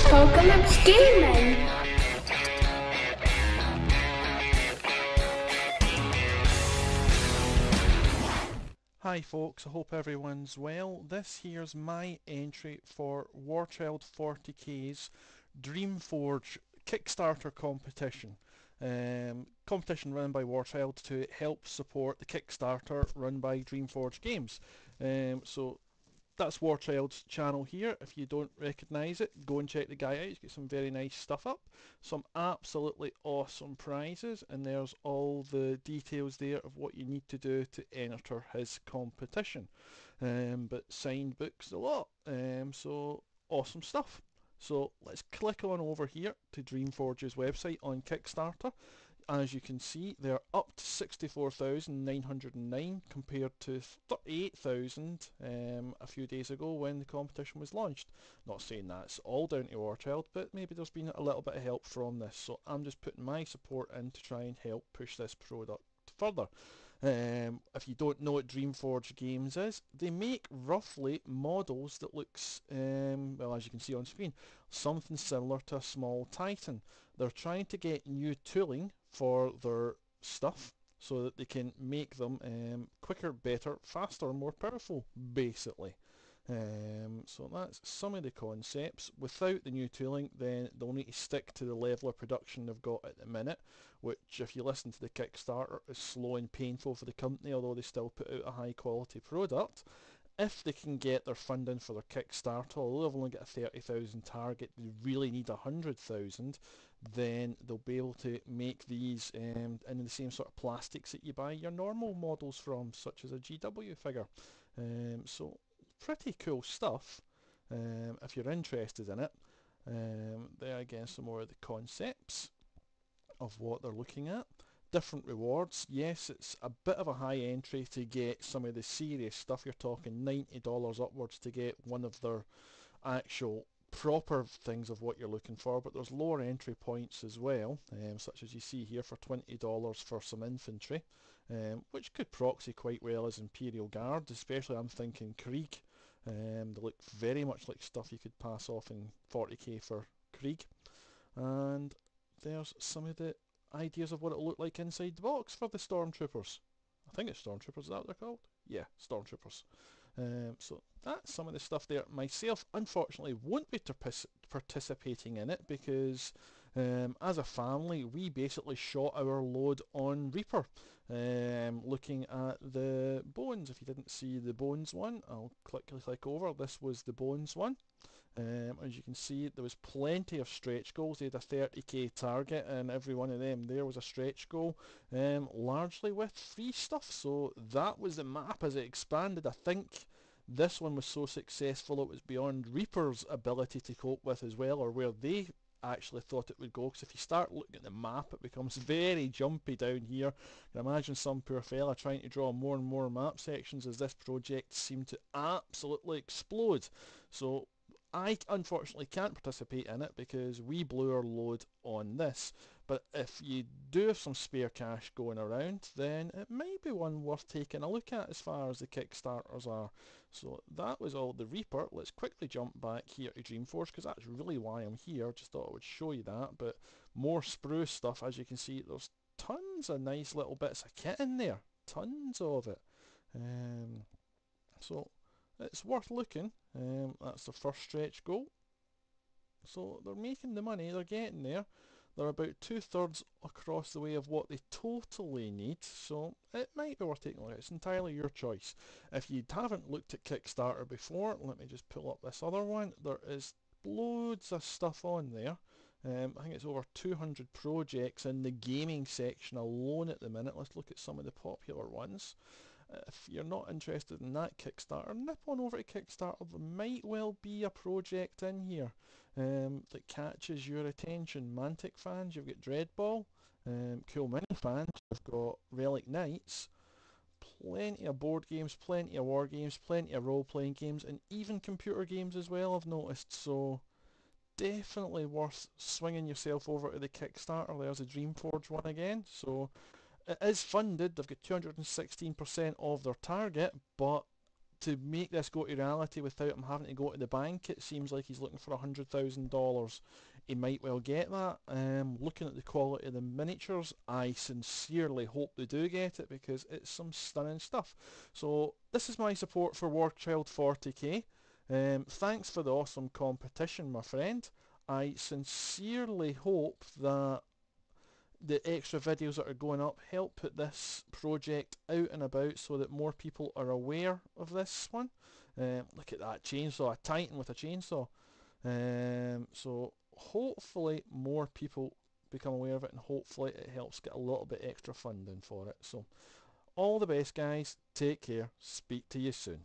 Apocalypse Gaming. Hi folks, I hope everyone's well. This here's my entry for Warchild40k's DreamForge Kickstarter competition. Competition run by Warchild to help support the Kickstarter run by DreamForge Games. So that's Warchild's channel here. If you don't recognise it, go and check the guy out. He's got some very nice stuff up. Some absolutely awesome prizes, and there's all the details there of what you need to do to enter his competition. But signed books a lot. So awesome stuff. So let's click on over here to DreamForge's website on Kickstarter. As you can see, they're up to 64,909 compared to 38,000 a few days ago when the competition was launched. Not saying that's all down to Warchild, but maybe there's been a little bit of help from this. So I'm just putting my support in to try and help push this product further. If you don't know what DreamForge Games is, they make roughly models that looks, well, as you can see on screen, something similar to a small Titan. They're trying to get new tooling for their stuff so that they can make them quicker, better, faster, more powerful, basically. So that's some of the concepts. Without the new tooling, then they'll need to stick to the level of production they've got at the minute, which, if you listen to the Kickstarter, is slow and painful for the company, although they still put out a high quality product. If they can get their funding for their Kickstarter, although they've only got a 30,000 target, they really need 100,000, then they'll be able to make these in the same sort of plastics that you buy your normal models from, such as a GW figure. So pretty cool stuff if you're interested in it. There again, some more of the concepts of what they're looking at. Different rewards. Yes, it's a bit of a high entry to get some of the serious stuff. You're talking $90 upwards to get one of their actual proper things of what you're looking for, but there's lower entry points as well, such as you see here for $20 for some infantry, which could proxy quite well as Imperial Guard, especially I'm thinking Krieg. They look very much like stuff you could pass off in 40k for Krieg. And there's some of the ideas of what it'll look like inside the box for the Stormtroopers. I think it's Stormtroopers, is that what they're called? Yeah, Stormtroopers. So that's some of the stuff there. Myself, unfortunately, won't be participating in it because as a family, we basically shot our load on Reaper. Looking at the bones. If you didn't see the bones one, I'll click over. This was the bones one. As you can see, there was plenty of stretch goals. They had a 30k target, and every one of them there was a stretch goal, largely with free stuff. So that was the map as it expanded. I think this one was so successful it was beyond Reaper's ability to cope with as well, or where they actually thought it would go, because if you start looking at the map, it becomes very jumpy down here. You can imagine some poor fella trying to draw more and more map sections as this project seemed to absolutely explode. So I unfortunately can't participate in it because we blew our load on this, but if you do have some spare cash going around, then it might be one worth taking a look at as far as the Kickstarters are. So that was all the Reaper. Let's quickly jump back here to DreamForge because that's really why I'm here. Just thought I would show you that, but more sprue stuff. As you can see, there's tons of nice little bits of kit in there. Tons of it. So it's worth looking. That's the first stretch goal. So they're making the money, they're getting there. They're about 2/3 across the way of what they totally need, so it might be worth taking a look at. It's entirely your choice. If you haven't looked at Kickstarter before, let me just pull up this other one. There is loads of stuff on there. I think it's over 200 projects in the gaming section alone at the minute. Let's look at some of the popular ones. If you're not interested in that Kickstarter, nip on over to Kickstarter. There might well be a project in here that catches your attention. Mantic fans, you've got Dreadball. Cool Mini fans, you've got Relic Knights. Plenty of board games, plenty of war games, plenty of role-playing games, and even computer games as well, I've noticed. So definitely worth swinging yourself over to the Kickstarter. There's a DreamForge one again. So it is funded. They've got 216% of their target, but to make this go to reality without him having to go to the bank. It seems like he's looking for $100,000. He might well get that. Looking at the quality of the miniatures, I sincerely hope they do get it, because it's some stunning stuff. So this is my support for Warchild40k. Thanks for the awesome competition, my friend. I sincerely hope that the extra videos that are going up help put this project out and about so that more people are aware of this one. Look at that chainsaw, a titan with a chainsaw. So hopefully more people become aware of it, and hopefully it helps get a little bit extra funding for it. So all the best, guys. Take care. Speak to you soon.